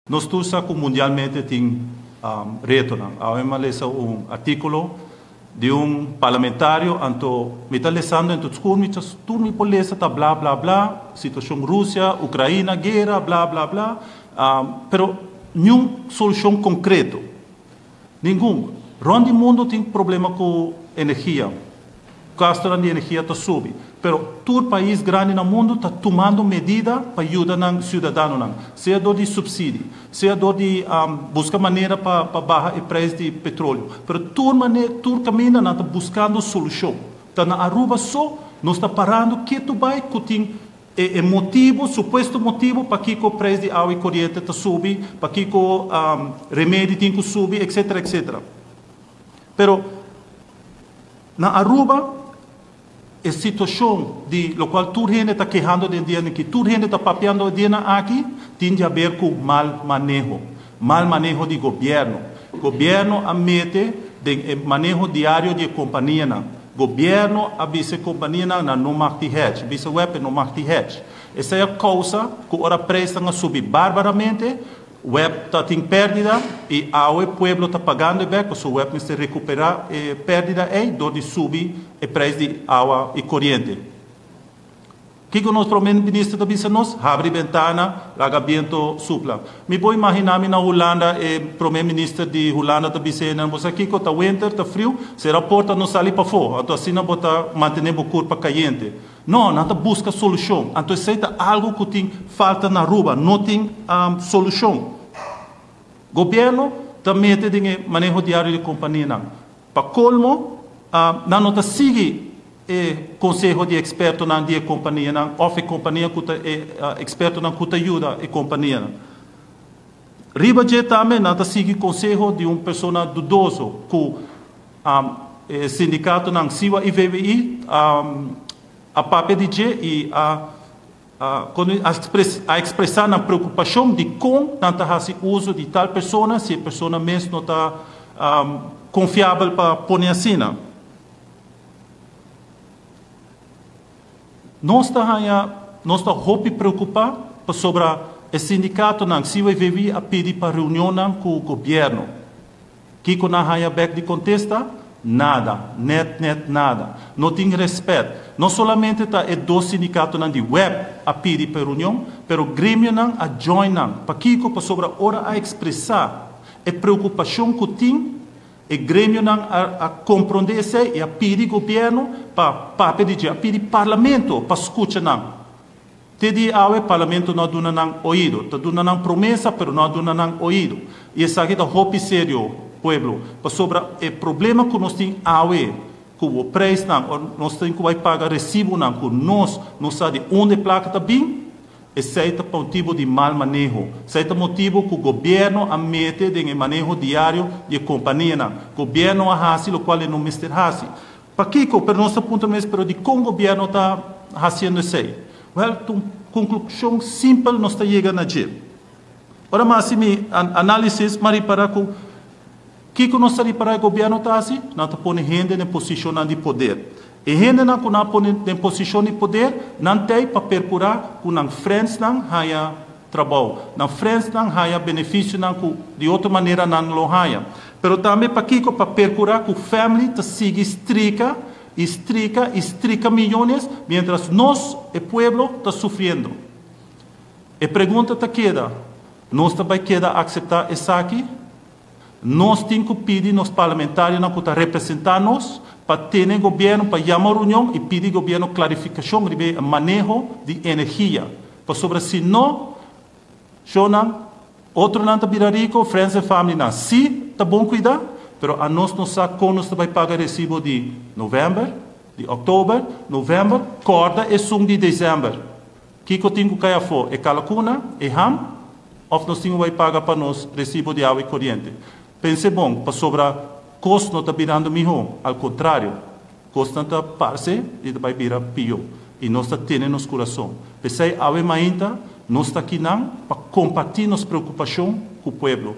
Nós tusa que mundialmente tem reto. Há um artigo de um parlamentário, me está lendo em tudo me pode ler, blá, blá, blá, situação Rússia, Ucrânia, guerra, blá, blá, blá, pero nenhuma solução concreta. Nenhum. Onde o mundo tem problema com energia. O gasto de energia está subindo. Pero todo país grande no mundo está tomando medidas para ajudar os cidadãos. Seja de subsídio, seja de buscar maneira para baixar o preço de petróleo. Pero todo caminho está buscando solução. Está na Aruba só, não está parando que tu vai que tem motivo, suposto motivo para que o preço de água e corrente está subindo, para que o remédio tem que subir, etc, etc. Pero na Aruba a situação de lo qual toda gente está quejando de dia que toda gente está papeando de dia aqui tem a ver com mal manejo de governo. O governo admite de manejo diário de companhia. Governo avisa companhia não marca hedge, avisa web não marca hedge. Essa é a causa que ora preço está subir barbaramente. O web está em pérdida e o povo está pagando bem, porque o web precisa recuperar a pérdida e de subir o preço de água e corrente. O que o nosso primeiro-ministro está nos abre ventana, laga vento supla. Me vou imaginar na Holanda, o primeiro-ministro de Holanda está dizendo, você aqui que está winter, está frio, será a porta não sai para fora, então assim não bota manter o corpo caliente. Não, não busca solução. Então isso é algo que tem falta na rua, não tem solução. O governo também tem manejo diário de companhia. Para colmo, não está seguindo o conselho de expertos na companhia, ou a companhia que experto na que ajuda a companhia. Riba também não está seguindo o conselho de uma pessoa dudoso que o sindicato na SIWA e VVI a papel de e a expressar a preocupação de como não está fazendo uso de tal pessoa, se a pessoa mesmo não está confiável para pôr assim. Nós estamos preocupados sobre o sindicato na SIWA e VVI a pedir para reunião com o governo. Que quando a back de contesta, nada, nada. Não tem respeito. Não somente está o dois sindicatos na web a pedir para reunião, mas o grêmio a join para que sobre a hora a expressar a preocupação que tem, o grêmio a compreender e a pedir governo para pedir parlamento para escutar. Tedi o parlamento não dá ouvido, está dando promessa, mas não dá ouvido. E essa é a roupa sério, povo, sobre o problema que nós temos que o preço nós temos que pagar recibo que nós não sabemos onde placa está bem, esse é o motivo de mal manejo. Esse é o motivo que o governo admite de manejo diário de companhia. O governo faz o qual não mister faz. Para que, para nosso ponto de vista, de como o governo está fazendo isso? Well, conclusão simples nós está chegando a dia. Ora, mas se análise, mas para que nós está para o governo está assim? Nós está pondo gente na posição de poder. E gente na em posição de poder não tem para percurar com na frente não há trabalho, na frente não há benefício não de outra maneira não há. Pero também para percurar com a família está sigue estrica milhões, mientras nós, o povo, está sofrendo. A pergunta está queda, nós também queda aceitar isso aqui? Nós temos que pedir nos parlamentares para representar nós, para ter o governo, para chamar a reunião e pedir ao governo clarificação sobre o manejo de energia. Para sobre se não, outro não está rico, friends e família, sim, está bom cuidar, mas a nós não sabe como nós vai pagar recibo de novembro, de outubro, novembro, corda e sum de dezembro. O que eu tenho que cair fora? É calacuna, é ham, ou nós temos que pagar para nós recibo de água e corrente. Pense bom, para sobre custo não está virando melhor, ao contrário, custo não está parse e vai virar pior. E nós está tendo nos coração. Pensei, a ainda, nós está aqui para compartilhar nossa preocupação com o povo.